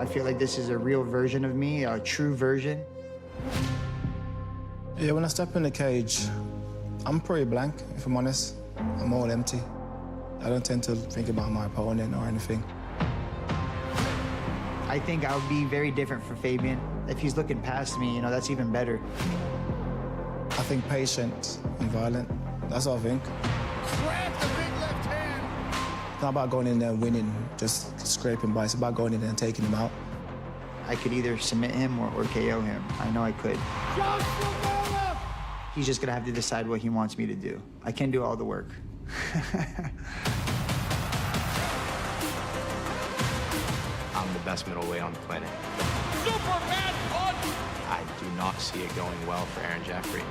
I feel like this is a real version of me, a true version. Yeah, when I step in the cage, I'm pretty blank, if I'm honest. I'm all empty. I don't tend to think about my opponent or anything. I think I would be very different for Fabian. If he's looking past me, you know, that's even better. I think patient and violent. That's what I think. Grabs the big left hand. It's not about going in there and winning, just scraping by. It's about going in there and taking him out. I could either submit him or KO him. I know I could. He's just gonna have to decide what he wants me to do. I can do all the work. I'm the best middleweight on the planet. Superman punch! I do not see it going well for Aaron Jeffrey.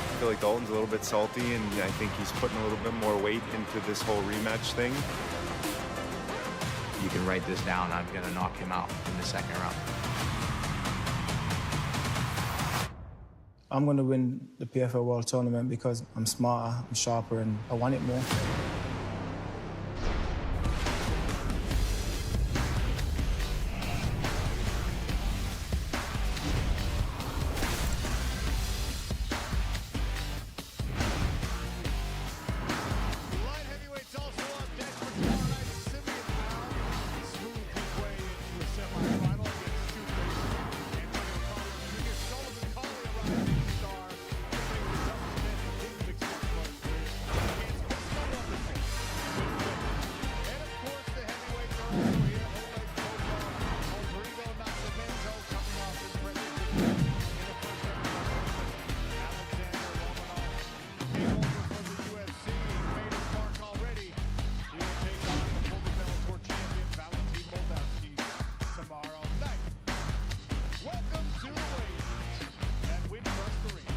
I feel like Dalton's a little bit salty, and I think he's putting a little bit more weight into this whole rematch thing. You can write this down. I'm going to knock him out in the second round. I'm going to win the PFL World Tournament because I'm smarter, I'm sharper, and I want it more. Light heavyweights also up next for tomorrow night's Simeon bout. Smooth his way into a semifinal against Two-Face. Antonio Carlos Jr. Sullivan Collier, a rising star. Faces up to men who didn't expect much against Crystal Wonderful. And of course, the heavyweights are also here. Jose Rodrigo Nascimento coming off his presence in the first ever Alexander Romanov came over from the UFC and made his mark already. He will take on the former Bellator champion Valentin Moldavsky tomorrow night. Welcome to the weigh-ins at Wintrust Arena.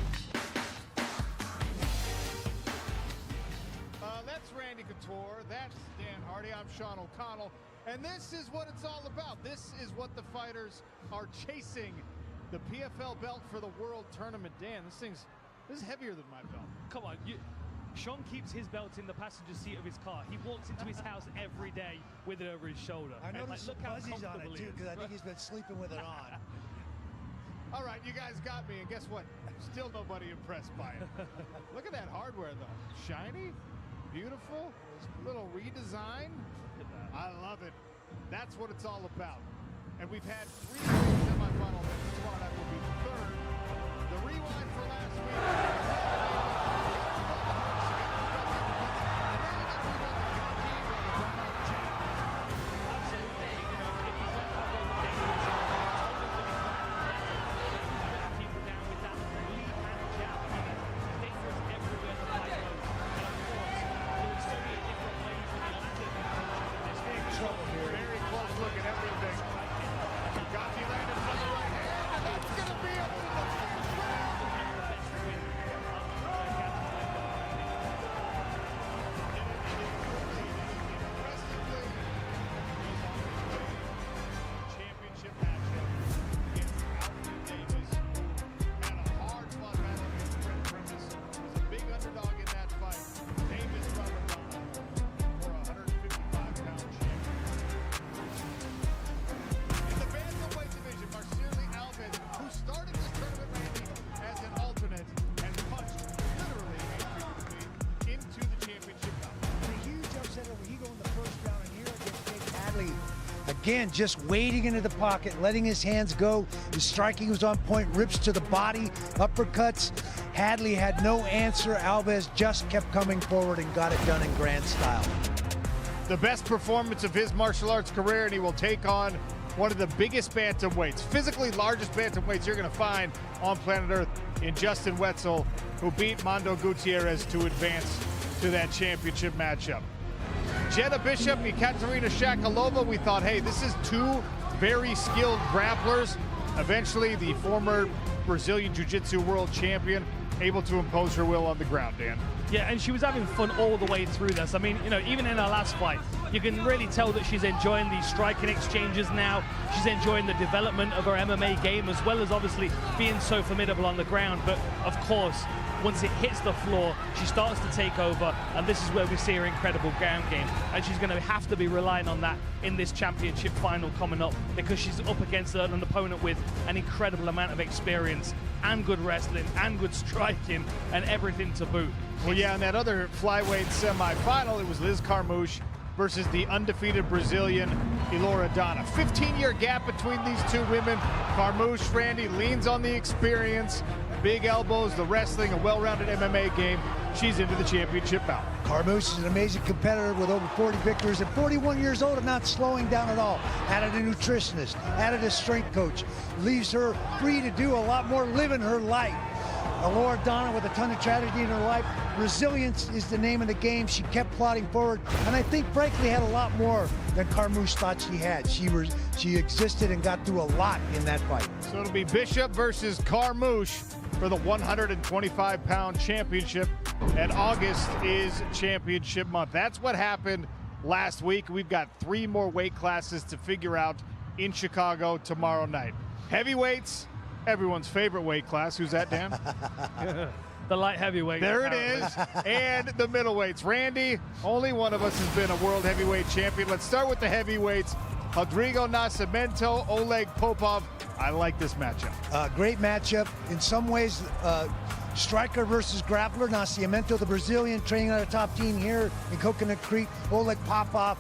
That's Randy Couture. That's Dan Hardy. I'm Sean O'Connell. And this is what it's all about. This is what the fighters are chasing. The PFL belt for the World Tournament. Dan, this is heavier than my belt. Come on, Sean keeps his belt in the passenger seat of his car. He walks into his house every day with it over his shoulder. I And, noticed look some how fuzzies on comfortable it he too, is. because I think he's been sleeping with it on. All right, you guys got me, and guess what? Still nobody impressed by it. Look at that hardware, though. Shiny, beautiful, little redesign. I love it. That's what it's all about. And we've had 3 semifinal matches. Tomorrow night will be the 3rd. The rewind for last People down with that lead hand jab. I mean, it was everywhere the fight goes. And of course, there was so many different ways that he landed this game. trouble here. Very close look at everything. Gatti landed on the right hand, and that's going to be up to the first round. Impressively, championship matchup against Alfred Davis. Had a hard-fought battle against Brent Primus. Was a big underdog in that fight. Davis Ramadan for a 155-pound champion. In the bantamweight division, Marceli Alves, who started this tournament, Randy, as an alternate, and punched literally into the championship bout. A huge upset over Higo in the first round, and here against Jake Hadley. Again, just wading into the pocket, letting his hands go. His striking was on point, rips to the body, uppercuts. Hadley had no answer. Alves just kept coming forward and got it done in grand style. The best performance of his martial arts career, and he will take on one of the biggest bantamweights, physically largest bantamweights you're going to find on planet Earth, in Justin Wetzel, who beat Mondo Gutierrez to advance to that championship matchup. Jenna Bishop and Katerina Shakalova, we thought, hey, this is 2 very skilled grapplers. Eventually, the former Brazilian Jiu-Jitsu world champion able to impose her will on the ground, Dan. Yeah, and she was having fun all the way through this. I mean, you know, even in her last fight, you can really tell that she's enjoying these striking exchanges now. She's enjoying the development of her MMA game, as well as obviously being so formidable on the ground. But of course, once it hits the floor, she starts to take over, and this is where we see her incredible ground game. And she's going to have to be relying on that in this championship final coming up, because she's up against an opponent with an incredible amount of experience and good wrestling and good striking and everything to boot. Well, yeah, in that other flyweight semifinal, it was Liz Carmouche versus the undefeated Brazilian Elora Donna. 15-year gap between these two women. Carmouche, Randy, leans on the experience, big elbows, the wrestling, a well-rounded MMA game. She's into the championship bout. Carmouche is an amazing competitor with over 40 victories at 41 years old and not slowing down at all. Added a nutritionist, added a strength coach, leaves her free to do a lot more, living her life. Elora Donna with a ton of tragedy in her life. Resilience is the name of the game. She kept plodding forward, and I think frankly had a lot more than Carmouche thought she had. She existed and got through a lot in that fight. So it'll be Bishop versus Carmouche for the 125-pound championship, and August is championship month. That's what happened last week. We've got 3 more weight classes to figure out in Chicago tomorrow night. Heavyweights, everyone's favorite weight class. Who's that, Dan? The light heavyweight. There it is. And the middleweights. Randy, only one of us has been a world heavyweight champion. Let's start with the heavyweights. Rodrigo Nascimento, Oleg Popov. I like this matchup. Great matchup. In some ways, striker versus grappler. Nascimento, the Brazilian, training on a top team here in Coconut Creek. Oleg Popov,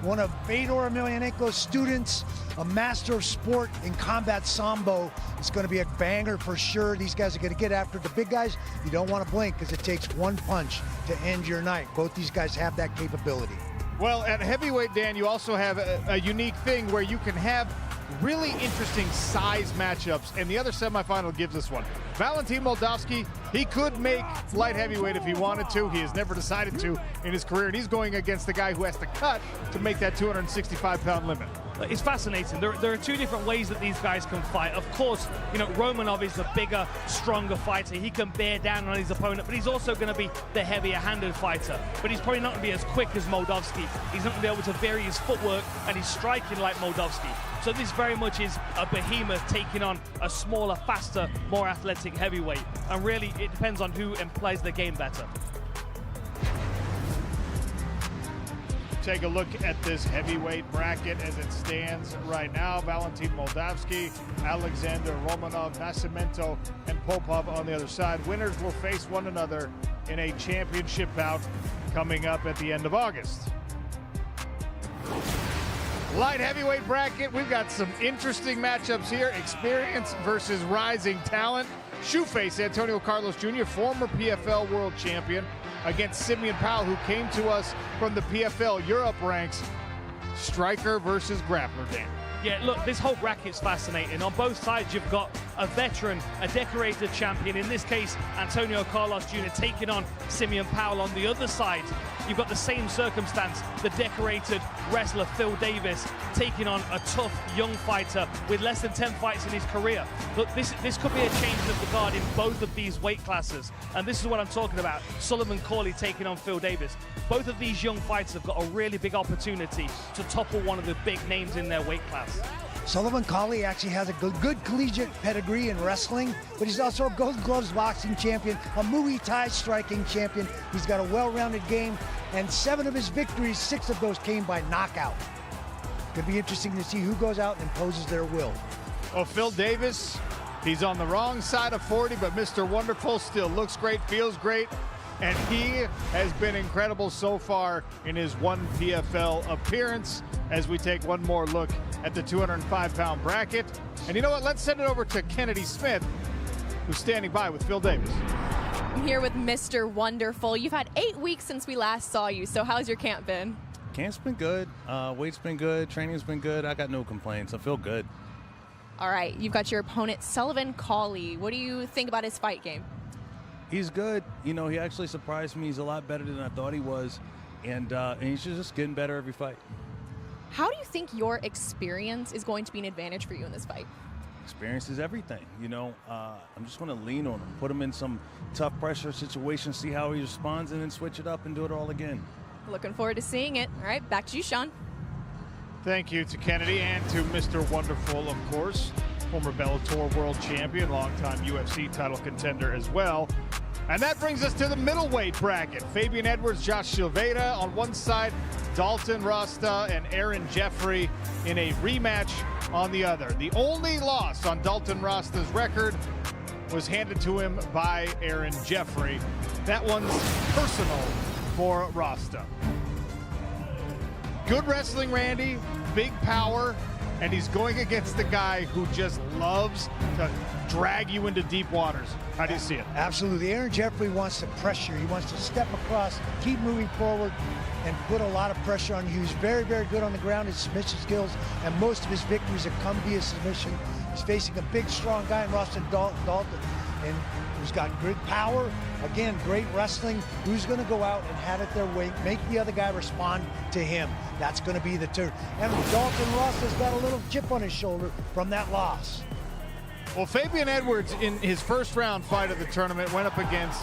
one of Fedor Emelianenko's students, a master of sport in combat sambo. It's going to be a banger for sure. These guys are going to get after the big guys. You don't want to blink because it takes one punch to end your night. Both these guys have that capability. Well, at heavyweight, Dan, you also have a unique thing where you can have really interesting size matchups, and the other semifinal gives us one. Valentin Moldavsky, he could make light heavyweight if he wanted to. He has never decided to in his career, and he's going against the guy who has to cut to make that 265-pound limit. It's fascinating. There are 2 different ways that these guys can fight. Of course, you know, Romanov is the bigger, stronger fighter. He can bear down on his opponent, but he's also going to be the heavier-handed fighter. But he's probably not going to be as quick as Moldavsky. He's not going to be able to vary his footwork and his striking like Moldavsky. So this very much is a behemoth taking on a smaller, faster, more athletic heavyweight. And really, it depends on who plays the game better. Take a look at this heavyweight bracket as it stands right now. Valentin Moldavsky, Alexander Romanov, Nascimento, and Popov on the other side. Winners will face one another in a championship bout coming up at the end of August. Light heavyweight bracket, we've got some interesting matchups here. Experience versus rising talent. Shoeface Antonio Carlos Jr., former PFL world champion, against Simeon Powell, who came to us from the PFL Europe ranks. Striker versus grappler, Dan. Yeah, look, this whole bracket's fascinating. On both sides, you've got a veteran, a decorated champion. In this case, Antonio Carlos Jr. taking on Simeon Powell. On the other side, you've got the same circumstance, the decorated wrestler Phil Davis taking on a tough young fighter with less than 10 fights in his career. Look, this could be a change of the guard in both of these weight classes. And this is what I'm talking about. Sullivan Corley taking on Phil Davis. Both of these young fighters have got a really big opportunity to topple one of the big names in their weight class. Sullivan Colley actually has a good collegiate pedigree in wrestling, but he's also a Golden Gloves boxing champion, a Muay Thai striking champion. He's got a well-rounded game, and 7 of his victories, 6 of those came by knockout. Could be interesting to see who goes out and imposes their will. Oh, Phil Davis, he's on the wrong side of 40, but Mr. Wonderful still looks great, feels great, and he has been incredible so far in his one PFL appearance. As we take one more look at the 205-pound bracket. And you know what? Let's send it over to Kennedy Smith, who's standing by with Phil Davis. I'm here with Mr. Wonderful. You've had 8 weeks since we last saw you, so how's your camp been? Camp's been good. Weight's been good. Training's been good. I got no complaints. I feel good. All right, you've got your opponent, Sullivan Colley. What do you think about his fight game? He's good. You know, he actually surprised me. He's a lot better than I thought he was. And he's just getting better every fight. How do you think your experience is going to be an advantage for you in this fight? Experience is everything. You know, I'm just going to lean on him, put him in some tough pressure situations, see how he responds, and then switch it up and do it all again. Looking forward to seeing it. All right, back to you, Sean. Thank you to Kennedy and to Mr. Wonderful, of course, former Bellator world champion, longtime UFC title contender as well. And that brings us to the middleweight bracket. Fabian Edwards, Josh Silveira on one side, Dalton Rasta and Aaron Jeffrey in a rematch on the other. The only loss on Dalton Rasta's record was handed to him by Aaron Jeffrey. That one's personal for Rasta. Good wrestling, Randy, big power, and he's going against the guy who just loves to drag you into deep waters. How do you see it? Absolutely. Aaron Jeffrey wants to pressure. He wants to step across, keep moving forward, and put a lot of pressure on you. He's very, very good on the ground, his submission skills, and most of his victories have come via submission. He's facing a big, strong guy in Rasta Dalton, and who's got good power. Again, great wrestling. Who's going to go out and have it their way, make the other guy respond to him? That's going to be the turn. And Dalton Rasta's got a little chip on his shoulder from that loss. Well, Fabian Edwards, in his first round fight of the tournament, went up against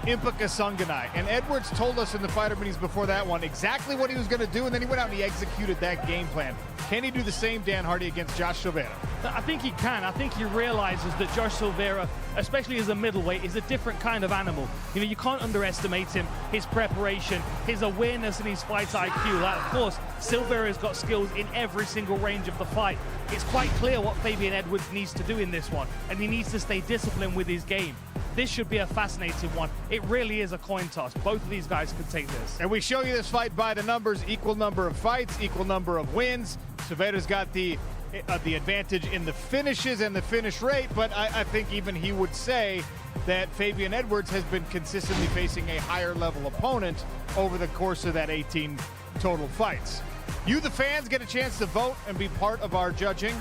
Impa Kasanganay. And Edwards told us in the fighter meetings before that one exactly what he was going to do, and then he went out and he executed that game plan. Can he do the same, Dan Hardy, against Josh Silveira? I think he can. I think he realizes that Josh Silveira, especially as a middleweight, is a different kind of animal. You know, you can't underestimate him, his preparation, his awareness, and his fight IQ. Like, of course, Silveira's got skills in every single range of the fight. It's quite clear what Fabian Edwards needs to do in this one, and he needs to stay disciplined with his game. This should be a fascinating one. It really is a coin toss. Both of these guys could take this. And we show you this fight by the numbers: equal number of fights, equal number of wins. Silveira's got the advantage in the finishes and the finish rate, but I think even he would say that Fabian Edwards has been consistently facing a higher level opponent over the course of that 18 total fights. You, the fans, get a chance to vote and be part of our judging.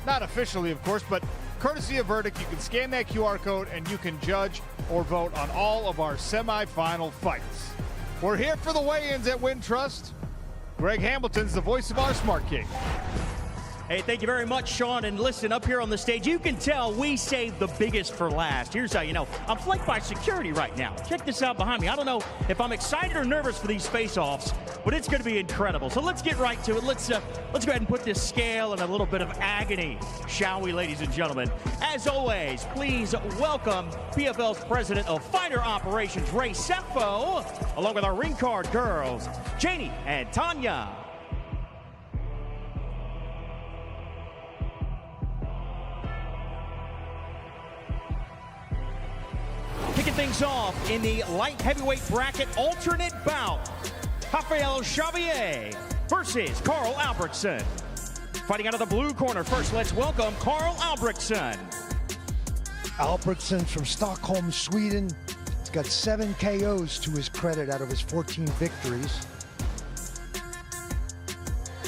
Not officially, of course, but courtesy of Verdict, you can scan that QR code and you can judge or vote on all of our semifinal fights. We're here for the weigh-ins at Wintrust. Greg Hamilton's the voice of our SmartCage. Hey, thank you very much, Sean. And listen, up here on the stage, you can tell we saved the biggest for last. Here's how you know. I'm flanked by security right now. Check this out behind me. I don't know if I'm excited or nervous for these face-offs, but it's going to be incredible. So let's get right to it. Let's go ahead and put this scale in a little bit of agony, shall we, ladies and gentlemen? As always, please welcome PFL's president of fighter operations, Ray Sefo, along with our ring card girls, Janie and Tanya. Kicking things off in the light heavyweight bracket alternate bout, Rafael Xavier versus Carl Albrechtsen. Fighting out of the blue corner, first let's welcome Carl Albrechtsen. Albrechtsen from Stockholm, Sweden. He's got 7 KOs to his credit out of his 14 victories.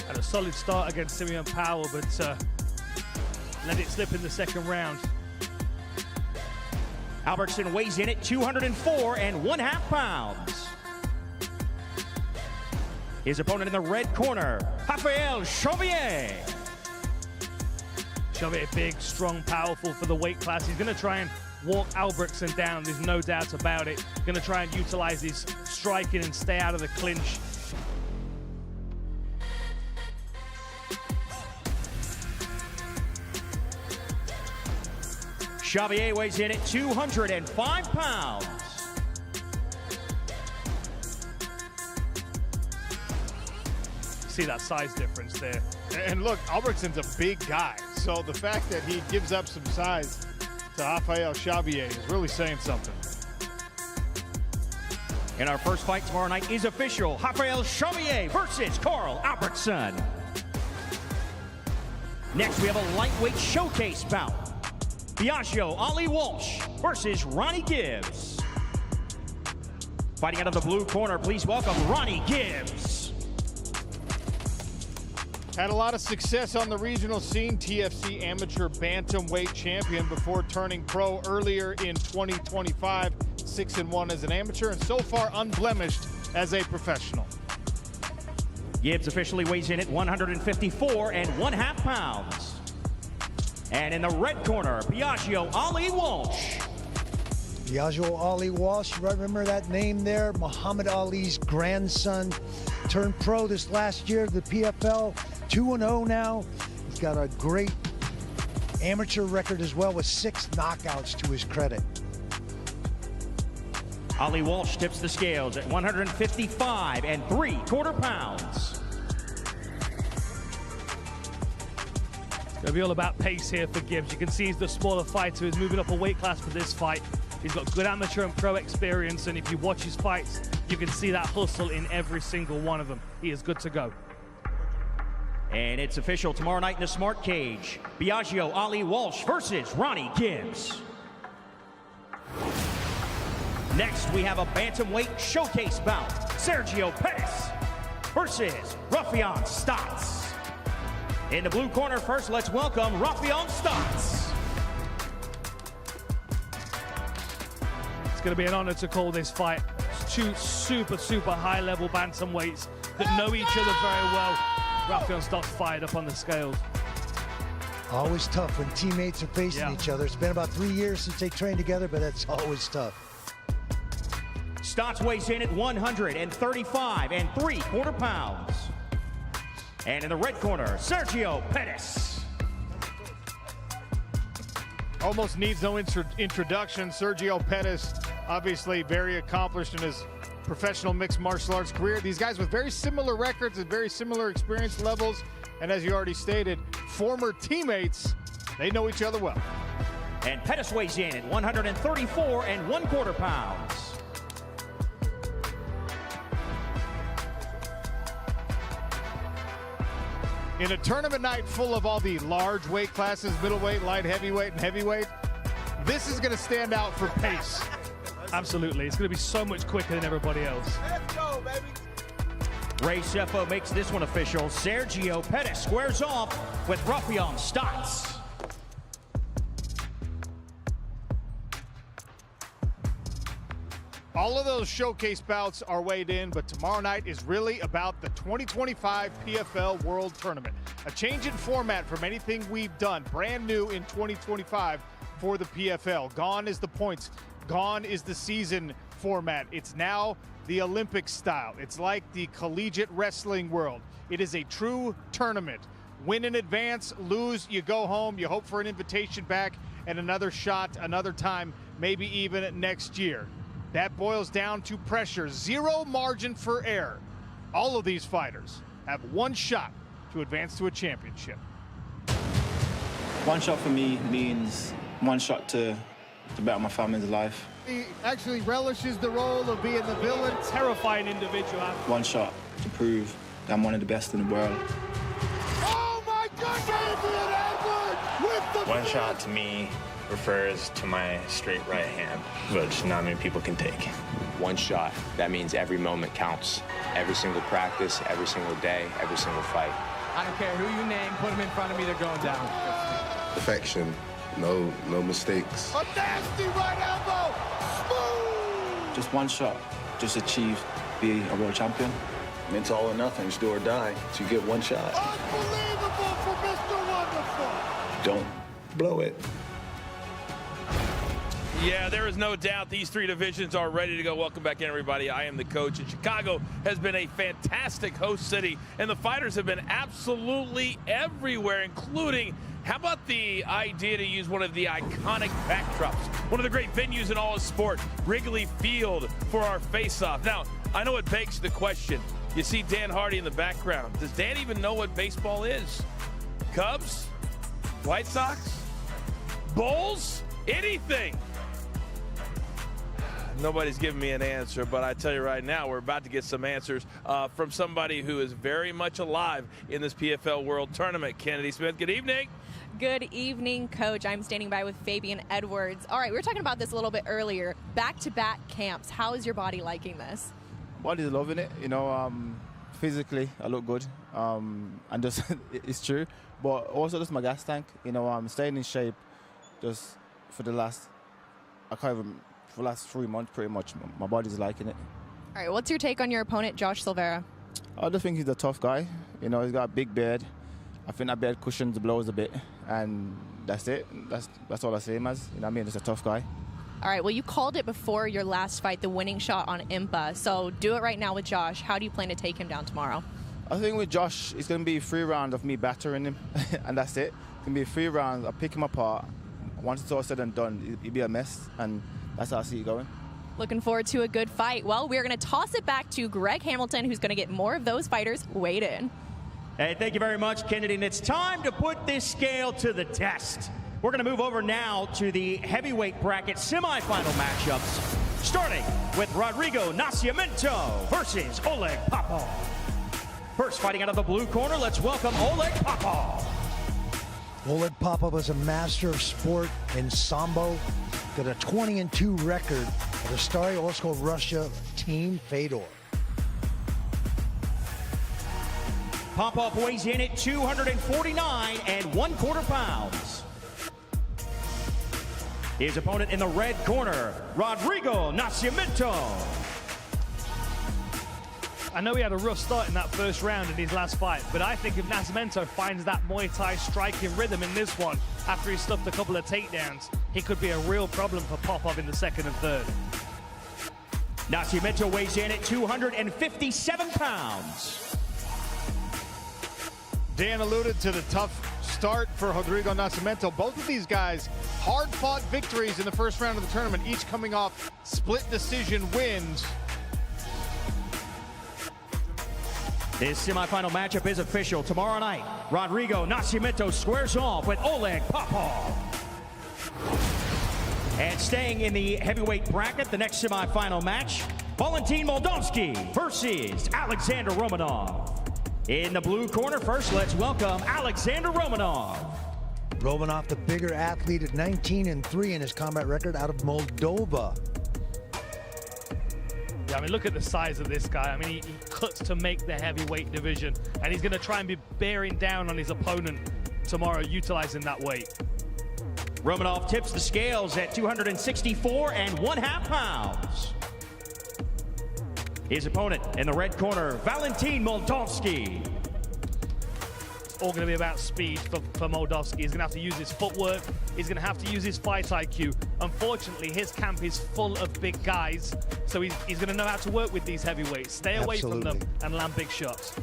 Had a solid start against Simeon Powell, but let it slip in the second round. Albrechtsen weighs in at 204.5 pounds. His opponent in the red corner, Rafael Xavier. Xavier, big, strong, powerful for the weight class. He's going to try and walk Albrechtsen down, there's no doubt about it. Going to try and utilize his striking and stay out of the clinch. Xavier weighs in at 205 pounds. See that size difference there. And look, Albrechtsen's a big guy, so the fact that he gives up some size to Rafael Xavier is really saying something. And our first fight tomorrow night is official. Rafael Xavier versus Carl Albrechtsen. Next, we have a lightweight showcase bout. Biagio Ali Walsh versus Ronnie Gibbs. Fighting out of the blue corner, please welcome Ronnie Gibbs. Had a lot of success on the regional scene, TFC amateur bantamweight champion before turning pro earlier in 2025, 6-1 as an amateur, and so far unblemished as a professional. Gibbs officially weighs in at 154.5 pounds. And in the red corner, Biagio Ali Walsh. Biagio Ali Walsh, remember that name there? Muhammad Ali's grandson, turned pro this last year, the PFL, 2-0 now. He's got a great amateur record as well with 6 knockouts to his credit. Ali Walsh tips the scales at 155 3/4 pounds. It's going to be all about pace here for Gibbs. You can see he's the smaller fighter who's moving up a weight class for this fight. He's got good amateur and pro experience, and if you watch his fights, you can see that hustle in every single one of them. He is good to go. And it's official tomorrow night in the SmartCage. Biagio Ali Walsh versus Ronnie Gibbs. Next, we have a bantamweight showcase bout. Sergio Pettis versus Rafion Stotts. In the blue corner first, let's welcome Rafion Stotts. It's going to be an honor to call this fight. It's two super high-level bantamweights that know each other very well. Rafion Stotts fired up on the scales. Always tough when teammates are facing each other. It's been about 3 years since they trained together, but that's always tough. Stotts weighs in at 135 3/4 pounds. And in the red corner, Sergio Pettis. Almost needs no introduction. Sergio Pettis, obviously very accomplished in his professional mixed martial arts career. These guys with very similar records and very similar experience levels. And as you already stated, former teammates, they know each other well. And Pettis weighs in at 134 1/4 pounds. In a tournament night full of all the large weight classes, middleweight, light heavyweight, and heavyweight, this is going to stand out for pace. Absolutely. It's going to be so much quicker than everybody else. Let's go, baby. Ray Cephalo makes this one official. Sergio Pettis squares off with Rafion Stotts. All of those showcase bouts are weighed in, but tomorrow night is really about the 2025 PFL World Tournament. A change in format from anything we've done, brand new in 2025 for the PFL. Gone is the points, gone is the season format. It's now the Olympic style. It's like the collegiate wrestling world. It is a true tournament. Win in advance, lose, you go home, you hope for an invitation back and another shot, another time, maybe even next year. That boils down to pressure, zero margin for error. All of these fighters have one shot to advance to a championship. One shot for me means one shot to better my family's life. He actually relishes the role of being the villain. Terrifying individual. One shot to prove that I'm one of the best in the world. Oh my God, Adrian Edwards with the One shot to me refers to my straight right hand, which not many people can take. One shot, that means every moment counts. Every single practice, every single day, every single fight. I don't care who you name, put them in front of me, they're going down. Perfection, no mistakes. A nasty right elbow, smooth! Just one shot, just achieve be a world champion. It's all or nothing, it's do or die. So you get one shot. Unbelievable for Mr. Wonderful! Don't blow it. Yeah, there is no doubt these three divisions are ready to go. Welcome back in, everybody. I am the coach, and Chicago has been a fantastic host city, and the fighters have been absolutely everywhere, including, how about the idea to use one of the iconic backdrops, one of the great venues in all of sport, Wrigley Field, for our face-off. Now, I know it begs the question. You see Dan Hardy in the background. Does Dan even know what baseball is? Cubs? White Sox? Bulls? Anything? Nobody's giving me an answer, but I tell you right now, we're about to get some answers from somebody who is very much alive in this PFL World Tournament. Kennedy Smith, good evening. Good evening, Coach. I'm standing by with Fabian Edwards. All right, we were talking about this a little bit earlier. Back-to-back camps. How is your body liking this? Body's loving it. You know, physically, I look good. And just, it's true. But also just my gas tank. You know, I'm staying in shape just for the last, for the last 3 months, pretty much. My body's liking it. All right, what's your take on your opponent, Josh Silveira? I just think he's a tough guy. You know, he's got a big beard. I think that beard cushions the blows a bit, and that's it. That's all I see him as. You know what I mean? He's a tough guy. All right, well, you called it before your last fight, the winning shot on Impa. So do it right now with Josh. How do you plan to take him down tomorrow? I think with Josh, it's going to be 3 rounds of me battering him, and that's it. It's going to be 3 rounds. I'll pick him apart. Once it's all said and done, it'll be a mess, and that's how I see it going. Looking forward to a good fight. Well, we're going to toss it back to Greg Hamilton, who's going to get more of those fighters weighed in. Hey, thank you very much, Kennedy. And it's time to put this scale to the test. We're going to move over now to the heavyweight bracket semifinal matchups, starting with Rodrigo Nascimento versus Oleg Popov. First, fighting out of the blue corner, let's welcome Oleg Popov. Oleg Popov is a master of sport in Sambo. Got a 20-2 record at the Stary Osko Russia Team Fedor. Popov weighs in at 249 1/4 pounds. His opponent in the red corner, Rodrigo Nascimento. I know he had a rough start in that first round in his last fight, but I think if Nascimento finds that Muay Thai striking rhythm in this one, after he stuffed a couple of takedowns, he could be a real problem for Popov in the second and third. Nascimento weighs in at 257 pounds. Dan alluded to the tough start for Rodrigo Nascimento. Both of these guys, hard-fought victories in the first round of the tournament, each coming off split decision wins. This semifinal matchup is official. Tomorrow night, Rodrigo Nascimento squares off with Oleg Popov. And staying in the heavyweight bracket, the next semifinal match, Valentin Moldavsky versus Alexander Romanov. In the blue corner, first, let's welcome Alexander Romanov. Romanov, the bigger athlete at 19-3 in his combat record out of Moldova. Yeah, I mean, look at the size of this guy. I mean, he cuts to make the heavyweight division, and he's going to try and be bearing down on his opponent tomorrow, utilizing that weight. Romanov tips the scales at 264 1/2 pounds. His opponent in the red corner, Valentin Moldavsky. It's all going to be about speed for Moldavsky. He's going to have to use his footwork. He's going to have to use his fight IQ. Unfortunately, his camp is full of big guys, so he's going to know how to work with these heavyweights. Stay away from them and land big shots.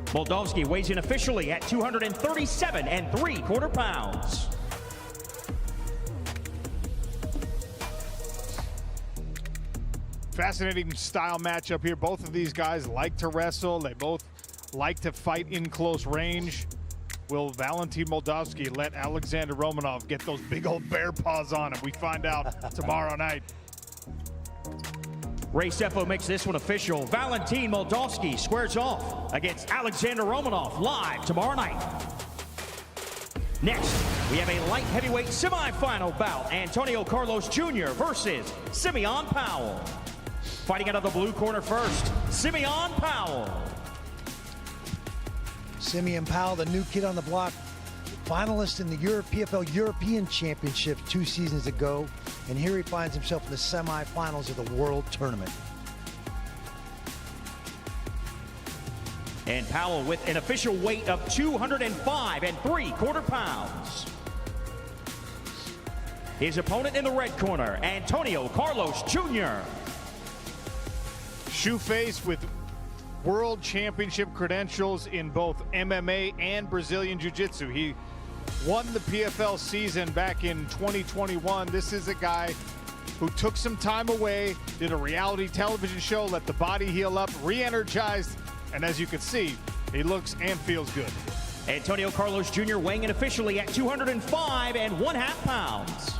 Moldavsky weighs in officially at 237 3/4 pounds. Fascinating style matchup here. Both of these guys like to wrestle. They both like to fight in close range. Will Valentin Moldavsky let Alexander Romanov get those big old bear paws on him? We find out tomorrow night. Ray Sefo makes this one official. Valentin Moldavsky squares off against Alexander Romanov live tomorrow night. Next, we have a light heavyweight semifinal bout. Antonio Carlos Jr. versus Simeon Powell. Fighting out of the blue corner first, Simeon Powell. Simeon Powell, the new kid on the block, finalist in the PFL European Championship 2 seasons ago, and here he finds himself in the semifinals of the World Tournament. And Powell with an official weight of 205 3/4 pounds. His opponent in the red corner, Antonio Carlos Jr. Shoeface with world championship credentials in both MMA and Brazilian Jiu-Jitsu. He won the PFL season back in 2021. This is a guy who took some time away, did a reality television show, let the body heal up, re-energized, and as you can see, he looks and feels good. Antonio Carlos Jr. weighing in officially at 205 1/2 pounds.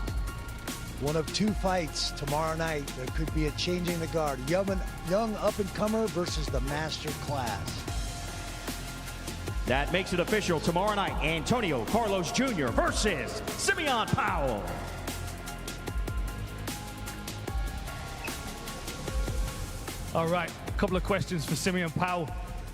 One of 2 fights tomorrow night that could be a changing the guard. Young up-and-comer versus the master class. That makes it official tomorrow night. Antonio Carlos Jr. versus Simeon Powell. All right, a couple of questions for Simeon Powell.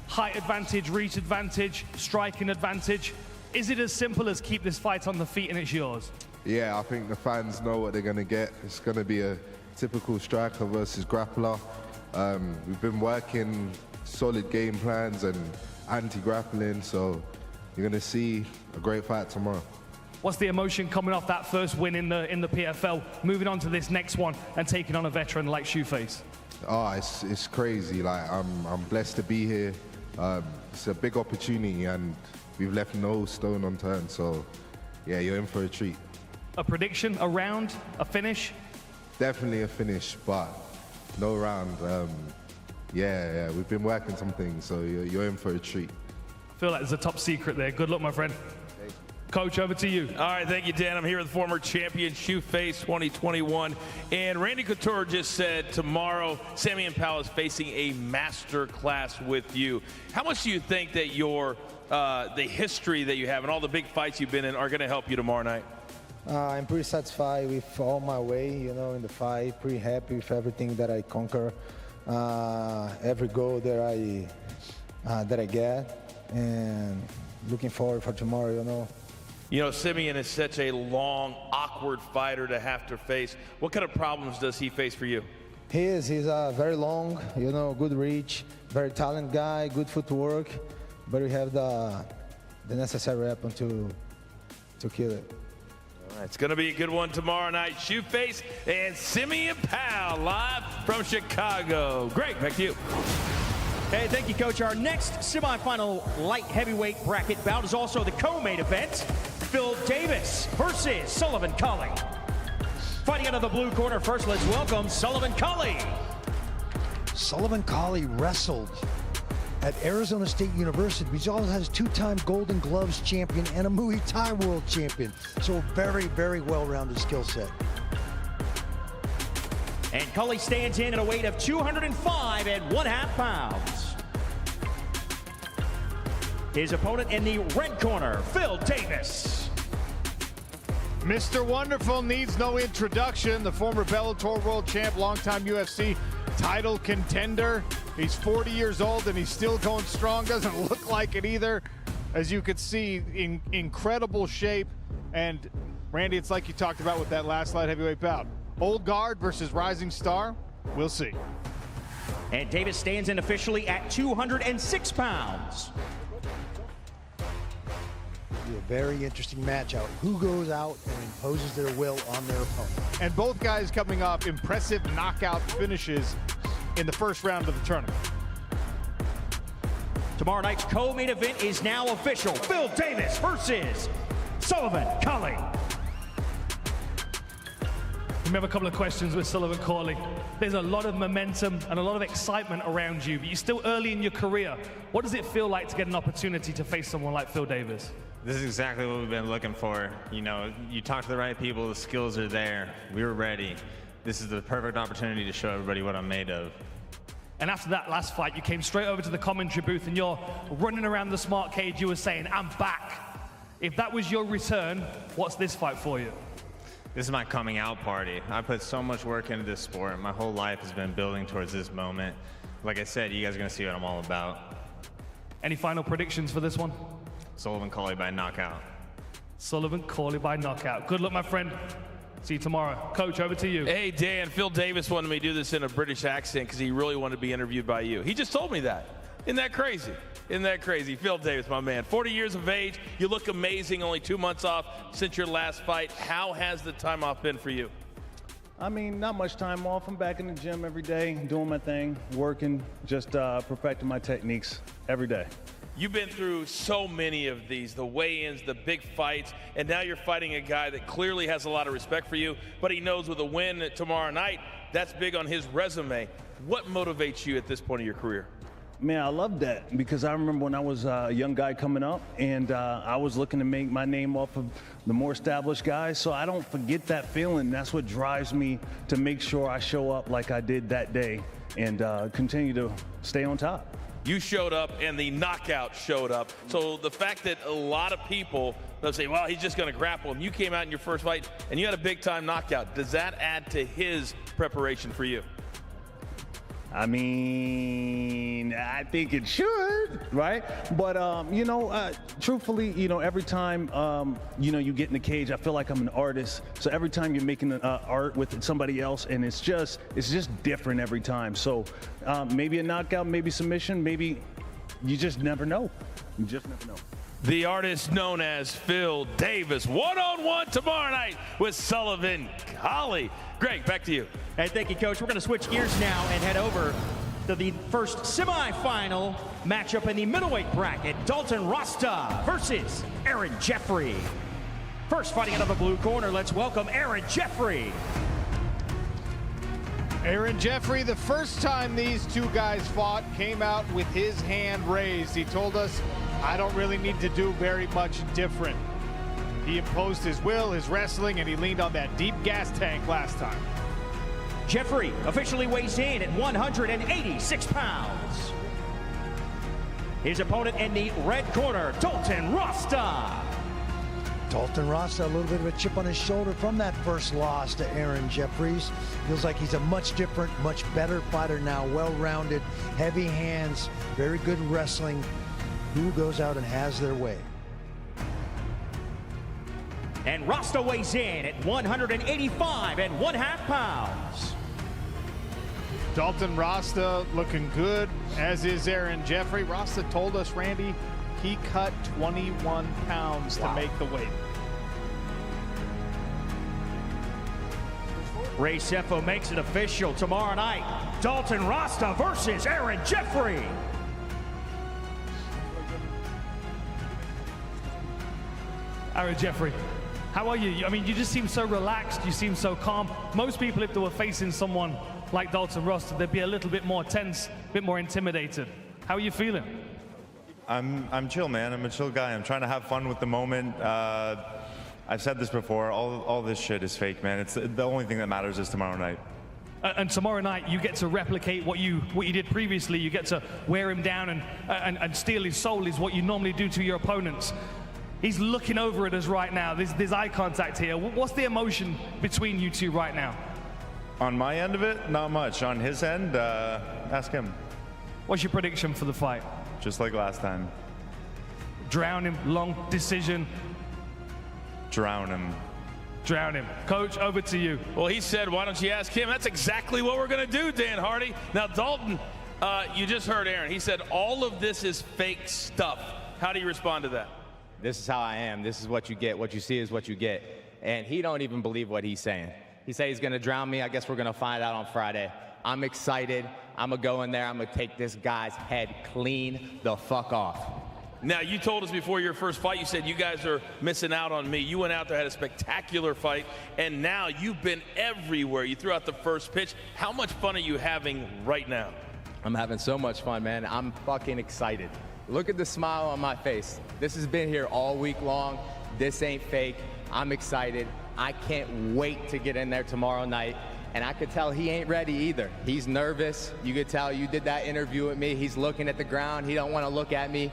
Height advantage, reach advantage, striking advantage. Is it as simple as keep this fight on the feet and it's yours? Yeah, I think the fans know what they're going to get. It's going to be a typical striker versus grappler. We've been working solid game plans and anti-grappling, so you're going to see a great fight tomorrow. What's the emotion coming off that first win in the PFL, moving on to this next one and taking on a veteran like Shoeface? Oh, it's crazy. Like I'm blessed to be here. It's a big opportunity, and we've left no stone unturned. So, yeah, you're in for a treat. A prediction, a round, a finish? Definitely a finish, but no round. Yeah, we've been working some things, so you're in for a treat. I feel like there's a top secret there. Good luck, my friend. Coach, over to you. All right, thank you, Dan. I'm here with former champion Shoeface 2021. And Randy Couture just said tomorrow, Simeon Powell is facing a master class with you. How much do you think that your the history that you have and all the big fights you've been in are going to help you tomorrow night? I'm pretty satisfied with all my way, in the fight. Pretty happy with everything that I conquer, every goal that I get, and looking forward for tomorrow. You know, Simeon is such a long, awkward fighter to have to face. What kind of problems does he face for you? He's very long, good reach, very talented guy, good footwork, but we have the necessary weapon to kill it. All right, it's going to be a good one tomorrow night. Shoeface and Simeon Powell live from Chicago. Greg, back to you. Hey, thank you, Coach. Our next semifinal light heavyweight bracket bout is also the co-main event. Phil Davis versus Sullivan Colley. Fighting out of the blue corner first, let's welcome Sullivan Colley. Sullivan Colley wrestled at Arizona State University. He also has two-time Golden Gloves champion and a Muay Thai world champion. So very, very well-rounded skill set. And Colley stands in at a weight of 205 1/2 pounds. His opponent in the red corner, Phil Davis. Mr. Wonderful needs no introduction. The former Bellator world champ, longtime UFC title contender. He's 40 years old and he's still going strong. Doesn't look like it either. As you can see, in incredible shape. And Randy, it's like you talked about with that last light heavyweight bout. Old guard versus rising star. We'll see. And Davis stands in officially at 206 pounds. Be a very interesting match out. Who goes out and imposes their will on their opponent? And both guys coming off impressive knockout finishes in the first round of the tournament. Tomorrow night's co-main event is now official. Phil Davis versus Sullivan Colley. We have a couple of questions with Sullivan Colley. There's a lot of momentum and a lot of excitement around you, but you're still early in your career. What does it feel like to get an opportunity to face someone like Phil Davis? This is exactly what we've been looking for. You talk to the right people, the skills are there. We were ready. This is the perfect opportunity to show everybody what I'm made of. And after that last fight, you came straight over to the commentary booth and you're running around the SmartCage. You were saying, "I'm back." If that was your return, what's this fight for you? This is my coming out party. I put so much work into this sport. My whole life has been building towards this moment. Like I said, you guys are gonna see what I'm all about. Any final predictions for this one? Sullivan Colley by knockout. Sullivan Colley by knockout. Good luck, my friend. See you tomorrow. Coach, over to you. Hey, Dan, Phil Davis wanted me to do this in a British accent because he really wanted to be interviewed by you. He just told me that. Isn't that crazy? Isn't that crazy? Phil Davis, my man. 40 years of age. You look amazing. Only 2 months off since your last fight. How has the time off been for you? I mean, not much time off. I'm back in the gym every day, doing my thing, working, just perfecting my techniques every day. You've been through so many of these, the weigh-ins, the big fights, and now you're fighting a guy that clearly has a lot of respect for you, but he knows with a win tomorrow night, that's big on his resume. What motivates you at this point of your career? Man, I love that because I remember when I was a young guy coming up and I was looking to make my name off of the more established guys, so I don't forget that feeling. That's what drives me to make sure I show up like I did that day and continue to stay on top. You showed up and the knockout showed up. So the fact that a lot of people, they'll say, well, he's just going to grapple him. You came out in your first fight and you had a big time knockout. Does that add to his preparation for you? I mean, I think it should, right? But, truthfully, every time, you get in the cage, I feel like I'm an artist. So every time you're making art with somebody else, and it's just different every time. So maybe a knockout, maybe submission, maybe you just never know. You just never know. The artist known as Phil Davis, one-on-one tomorrow night with Sullivan Colley. Greg, back to you. Hey, thank you, Coach. We're going to switch gears now and head over to the first semifinal matchup in the middleweight bracket. Dalton Rasta versus Aaron Jeffrey. First fighting out of the blue corner, let's welcome Aaron Jeffrey. Aaron Jeffrey, the first time these two guys fought, came out with his hand raised. He told us, I don't really need to do very much different. He imposed his will, his wrestling, and he leaned on that deep gas tank last time. Jeffrey officially weighs in at 186 pounds. His opponent in the red corner, Dalton Rasta. Dalton Rasta, a little bit of a chip on his shoulder from that first loss to Aaron Jeffries. Feels like he's a much different, much better fighter now, well-rounded, heavy hands, very good wrestling. Who goes out and has their way? And Rasta weighs in at 185.5 pounds. Dalton Rasta looking good, as is Aaron Jeffrey. Rasta told us, Randy, he cut 21 pounds to make the weight. Ray Sefo makes it official tomorrow night. Dalton Rasta versus Aaron Jeffrey. Aaron Jeffrey, how are you? I mean, you just seem so relaxed. You seem so calm. Most people, if they were facing someone like Dalton Rasta, they'd be a little bit more tense, a bit more intimidated. How are you feeling? I'm chill, man. I'm a chill guy. I'm trying to have fun with the moment. I've said this before. All this shit is fake, man. It's the only thing that matters is tomorrow night. And tomorrow night, you get to replicate what you did previously. You get to wear him down and steal his soul, is what you normally do to your opponents. He's looking over at us right now. There's eye contact here. What's the emotion between you two right now? On my end of it, not much. On his end, ask him. What's your prediction for the fight? Just like last time. Drown him, long decision. Drown him. Drown him. Coach, over to you. Well, he said, why don't you ask him? That's exactly what we're going to do, Dan Hardy. Now, Dalton, you just heard Aaron. He said all of this is fake stuff. How do you respond to that? This is how I am. This is what you get. What you see is what you get. And he don't even believe what he's saying. He said he's going to drown me. I guess we're going to find out on Friday. I'm excited. I'm going to go in there. I'm going to take this guy's head clean the fuck off. Now, you told us before your first fight, you said you guys are missing out on me. You went out there, had a spectacular fight, and now you've been everywhere. You threw out the first pitch. How much fun are you having right now? I'm having so much fun, man. I'm fucking excited. Look at the smile on my face. This has been here all week long. This ain't fake. I'm excited. I can't wait to get in there tomorrow night. And I could tell he ain't ready either. He's nervous. You could tell. You did that interview with me. He's looking at the ground. He don't want to look at me.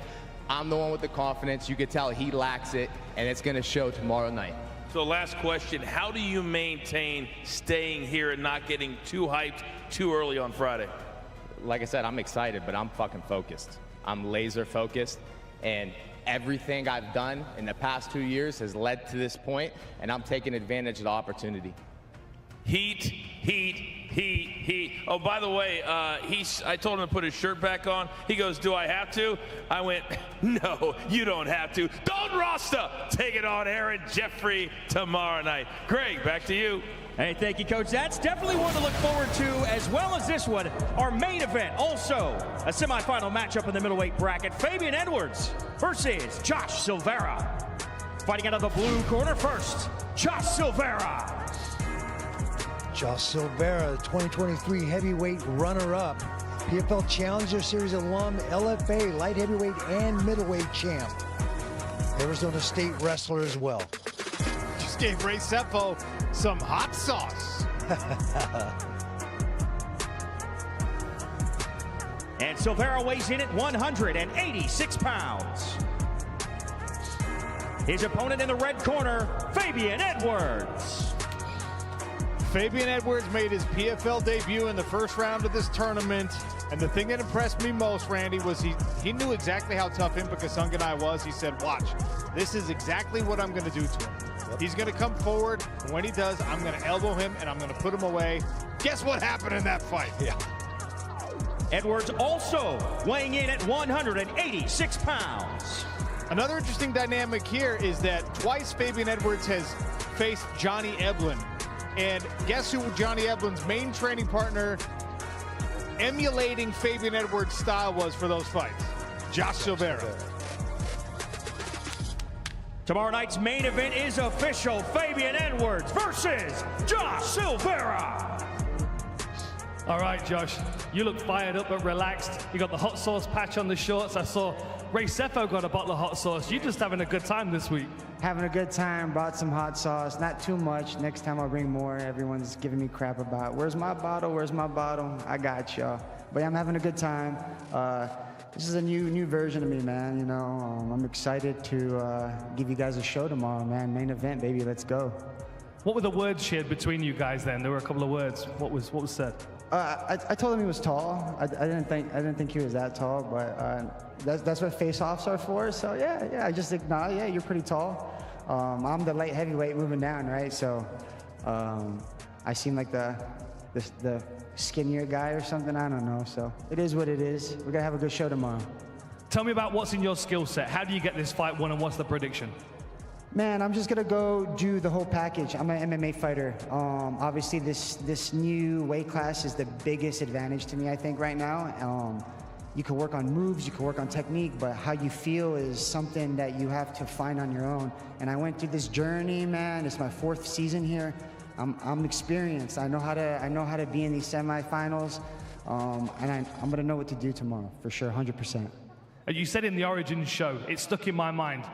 I'm the one with the confidence. You could tell he lacks it, and it's going to show tomorrow night. So last question, how do you maintain staying here and not getting too hyped too early on Friday? Like I said, I'm excited, but I'm fucking focused. I'm laser focused, and everything I've done in the past 2 years has led to this point, and I'm taking advantage of the opportunity. Heat, heat, heat, heat. Oh, by the way, I told him to put his shirt back on. He goes, do I have to? I went, no, you don't have to. Dalton Rasta, take it on Aaron Jeffrey tomorrow night. Greg, back to you. Hey, thank you, Coach. That's definitely one to look forward to, as well as this one, our main event. Also, a semifinal matchup in the middleweight bracket. Fabian Edwards versus Josh Silveira. Fighting out of the blue corner first, Josh Silveira. Josh Silveira, 2023 heavyweight runner-up, PFL Challenger Series alum, LFA light heavyweight and middleweight champ, Arizona State wrestler as well. Just gave Ray Sefo some hot sauce. And Silveira weighs in at 186 pounds. His opponent in the red corner, Fabian Edwards. Fabian Edwards made his PFL debut in the first round of this tournament. And the thing that impressed me most, Randy, was he knew exactly how tough Impa Kasanganay was. He said, watch, this is exactly what I'm going to do to him. He's going to come forward, and when he does, I'm going to elbow him, and I'm going to put him away. Guess what happened in that fight? Yeah. Edwards also weighing in at 186 pounds. Another interesting dynamic here is that twice Fabian Edwards has faced Johnny Eblen. And guess who Johnny Eblen's main training partner emulating Fabian Edwards' style was for those fights? Josh Silveira. Tomorrow night's main event is official. Fabian Edwards versus Josh Silveira. All right, Josh, you look fired up but relaxed. You got the hot sauce patch on the shorts. I saw Ray Sefo got a bottle of hot sauce. You just having a good time this week. Having a good time, brought some hot sauce, not too much. Next time I'll bring more. Everyone's giving me crap about, where's my bottle, where's my bottle? I got y'all. But yeah, I'm having a good time. This is a new version of me, man. You know, I'm excited to give you guys a show tomorrow, man. Main event, baby, let's go. What were the words shared between you guys then? There were a couple of words. What was said? I told him he was tall. I didn't think he was that tall, but that's what face-offs are for. So yeah, I just acknowledge, yeah, you're pretty tall. I'm the light heavyweight moving down, right? So I seem like the skinnier guy or something. I don't know. So it is what it is. We're gonna have a good show tomorrow. Tell me about what's in your skill set. How do you get this fight won, and what's the prediction? Man, I'm just gonna go do the whole package. I'm an MMA fighter. Obviously, this new weight class is the biggest advantage to me, I think, right now. You can work on moves, you can work on technique, but how you feel is something that you have to find on your own. And I went through this journey, man. It's my 4th season here. I'm experienced. I know how to be in these semifinals, and I'm gonna know what to do tomorrow for sure, 100%. You said in the Origins show, it stuck in my mind.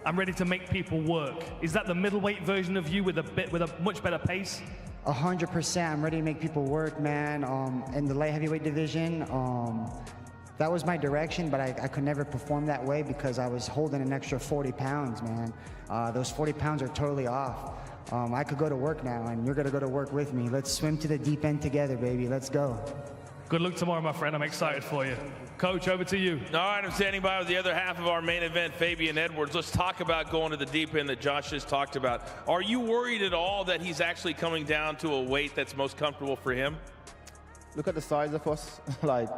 I'm ready to make people work. Is that the middleweight version of you with a much better pace? 100%. I'm ready to make people work, man. In the light heavyweight division, that was my direction, but I could never perform that way because I was holding an extra 40 pounds, man. Those 40 pounds are totally off. I could go to work now, and you're gonna go to work with me. Let's swim to the deep end together, baby. Let's go. Good luck tomorrow, my friend. I'm excited for you. Coach, over to you. All right, I'm standing by with the other half of our main event, Fabian Edwards. Let's talk about going to the deep end that Josh just talked about. Are you worried at all that he's actually coming down to a weight that's most comfortable for him? Look at the size of us. Like,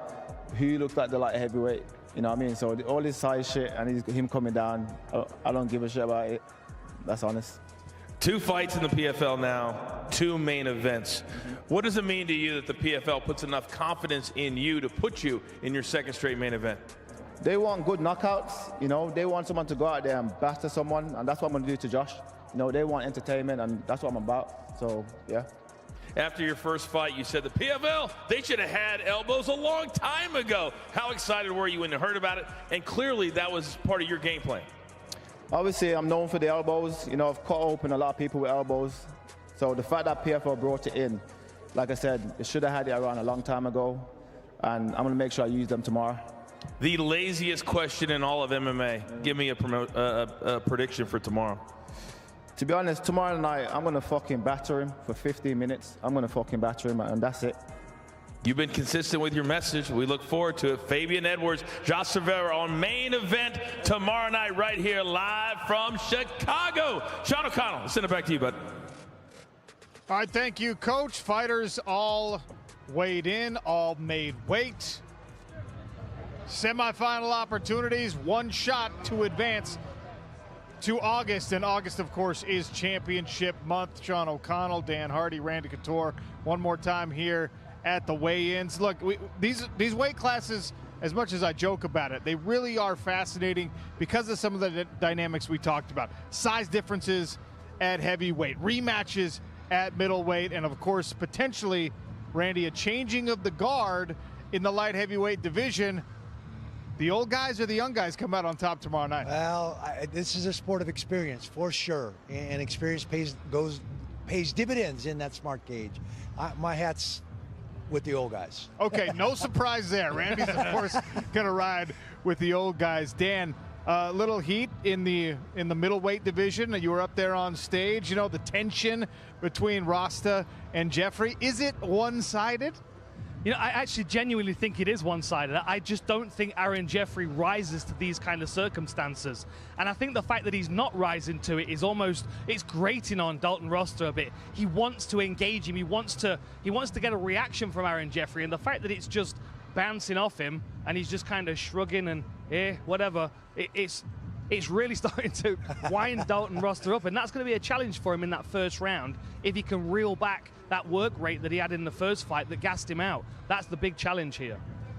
he looks like the light heavyweight. You know what I mean? So all this size shit and him coming down, I don't give a shit about it. That's honest. 2 fights in the PFL now, 2 main events. What does it mean to you that the PFL puts enough confidence in you to put you in your 2nd straight main event? They want good knockouts, you know. They want someone to go out there and batter someone, and that's what I'm going to do to Josh. You know, they want entertainment, and that's what I'm about. So, yeah. After your first fight, you said the PFL, they should have had elbows a long time ago. How excited were you when you heard about it? And clearly that was part of your game plan. Obviously, I'm known for the elbows. You know, I've cut open a lot of people with elbows. So the fact that PFL brought it in, like I said, it should have had it around a long time ago. And I'm going to make sure I use them tomorrow. The laziest question in all of MMA. Give me a prediction for tomorrow. To be honest, tomorrow night, I'm going to fucking batter him for 15 minutes. I'm going to fucking batter him, and that's it. You've been consistent with your message. We look forward to it. Fabian Edwards, Josh Cervera on main event tomorrow night right here live from Chicago. Sean O'Connell, send it back to you, bud. All right, thank you, Coach. Fighters all weighed in, all made weight. Semifinal opportunities, 1 shot to advance to August, and August, of course, is championship month. Sean O'Connell, Dan Hardy, Randy Couture, one more time here at the weigh-ins. Look, these weight classes, as much as I joke about it, they really are fascinating because of some of the dynamics we talked about. Size differences at heavyweight, rematches at middleweight, and of course, potentially, Randy, a changing of the guard in the light heavyweight division. The old guys or the young guys come out on top tomorrow night? Well, this is a sport of experience, for sure, and experience pays dividends in that SmartCage. My hat's with the old guys. Okay, no surprise there. Randy's, of course, going to ride with the old guys. Dan, little heat in the middleweight division. You were up there on stage. You know, the tension between Rasta and Jeffrey. Is it one-sided? You know, I actually genuinely think it is one-sided. I just don't think Aaron Jeffrey rises to these kind of circumstances. And I think the fact that he's not rising to it is almost, it's grating on Dalton Roster a bit. He wants to engage him. He wants to get a reaction from Aaron Jeffrey. And the fact that it's just bouncing off him and he's just kind of shrugging and, whatever, it's really starting to wind Dalton Roster up. And that's going to be a challenge for him in that first round if he can reel back that work rate that he had in the first fight that gassed him out. That's the big challenge here.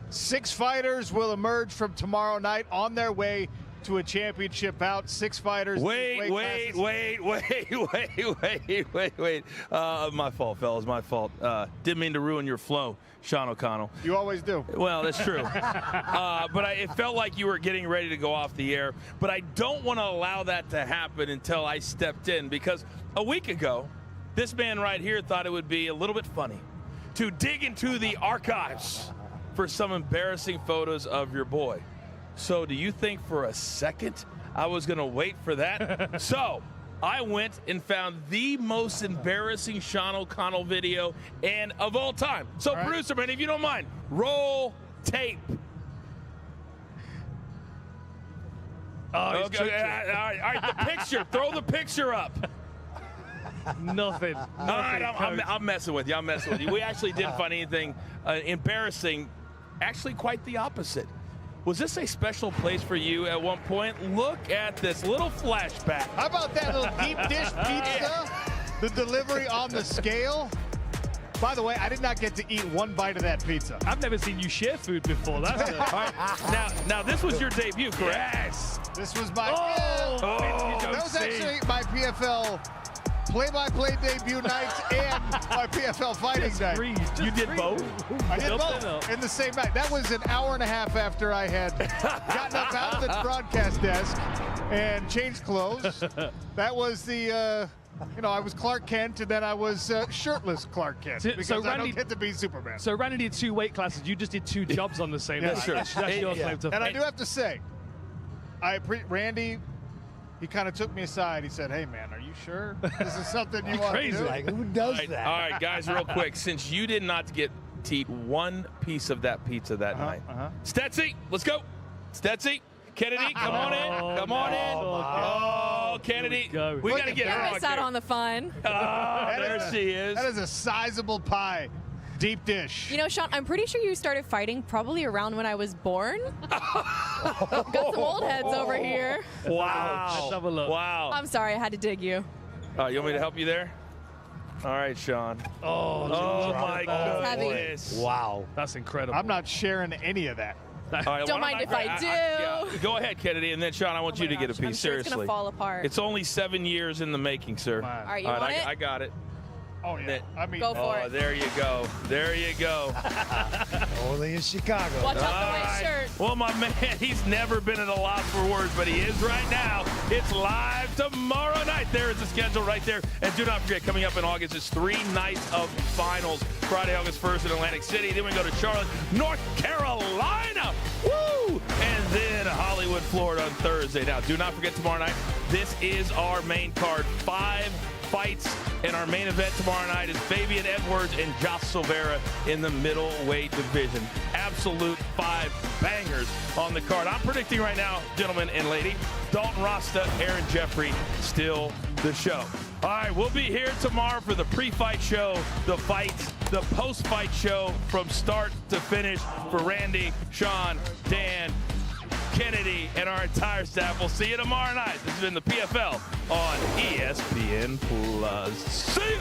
6 fighters will emerge from tomorrow night on their way to a championship bout. 6 fighters. Wait. My fault, fellas. My fault. Didn't mean to ruin your flow, Sean O'Connell. You always do. Well, that's true. But it felt like you were getting ready to go off the air. But I don't want to allow that to happen until I stepped in, because a week ago, this man right here thought it would be a little bit funny to dig into the archives for some embarrassing photos of your boy. So do you think for a second I was going to wait for that? So I went and found the most embarrassing Sean O'Connell video and of all time. So producer man, if you don't mind, roll tape. Oh, okay. All right, the picture. Throw the picture up. Nothing. All right, I'm messing with you. I'm messing with you. We actually didn't find anything embarrassing. Actually, quite the opposite. Was this a special place for you at one point? Look at this little flashback. How about that little deep dish pizza? The delivery on the scale. By the way, I did not get to eat one bite of that pizza. I've never seen you share food before. That's it. Now this was your debut, correct? Yes. This was my. That was actually my PFL play-by-play debut night and my PFL fighting night. You did both? I did both in the same night. That was an hour and a half after I had gotten up out of the broadcast desk and changed clothes. That was the, I was Clark Kent, and then I was shirtless Clark Kent because I don't get to be Superman. So Randy did 2 weight classes. You just did 2 jobs on the same night. Sure. That's your claim to fame. And I do have to say, Randy, he kind of took me aside. He said, "Hey, man, are you sure this is something you want to do?" Like, who does that? All right, guys, real quick. Since you did not get to eat one piece of that pizza that night. Stetsy, let's go. Stetsy, Kennedy, come on in. Come on in. Oh, Kennedy. We got to get her Don't miss out on the fun. There she is. That is a sizable pie. Deep dish. You know, Sean, I'm pretty sure you started fighting probably around when I was born. Got some old heads over here. Wow. Let's have a look. Wow. I'm sorry, I had to dig you. You want me to help you there? All right, Sean. Oh my goodness. Wow. That's incredible. I'm not sharing any of that. All right, Don't mind if I do. Yeah. Go ahead, Kennedy, and then Sean, I want you to get a piece. I'm sure it's Seriously. gonna fall apart. It's only 7 years in the making, sir. All right, you want it? I got it. Oh, yeah. I mean, Go for it. There you go. There you go. Only in Chicago. Watch out the white shirt. Well, my man, he's never been at a loss for words, but he is right now. It's live tomorrow night. There is the schedule right there. And do not forget, coming up in August is 3 nights of finals. Friday, August 1st in Atlantic City. Then we go to Charlotte, North Carolina. Woo! And then Hollywood, Florida on Thursday. Now, do not forget tomorrow night, this is our main card. 5 fights, and our main event tomorrow night is Fabian Edwards and Josh Silveira in the middleweight division. Absolute 5 bangers on the card. I'm predicting right now, gentlemen and lady, Dalton Rasta, Aaron Jeffrey, still the show. All right, we'll be here tomorrow for the pre-fight show, the fights, the post-fight show from start to finish for Randy, Sean, Dan, Kennedy, and our entire staff. We'll see you tomorrow night. This has been the PFL on ESPN+. See you.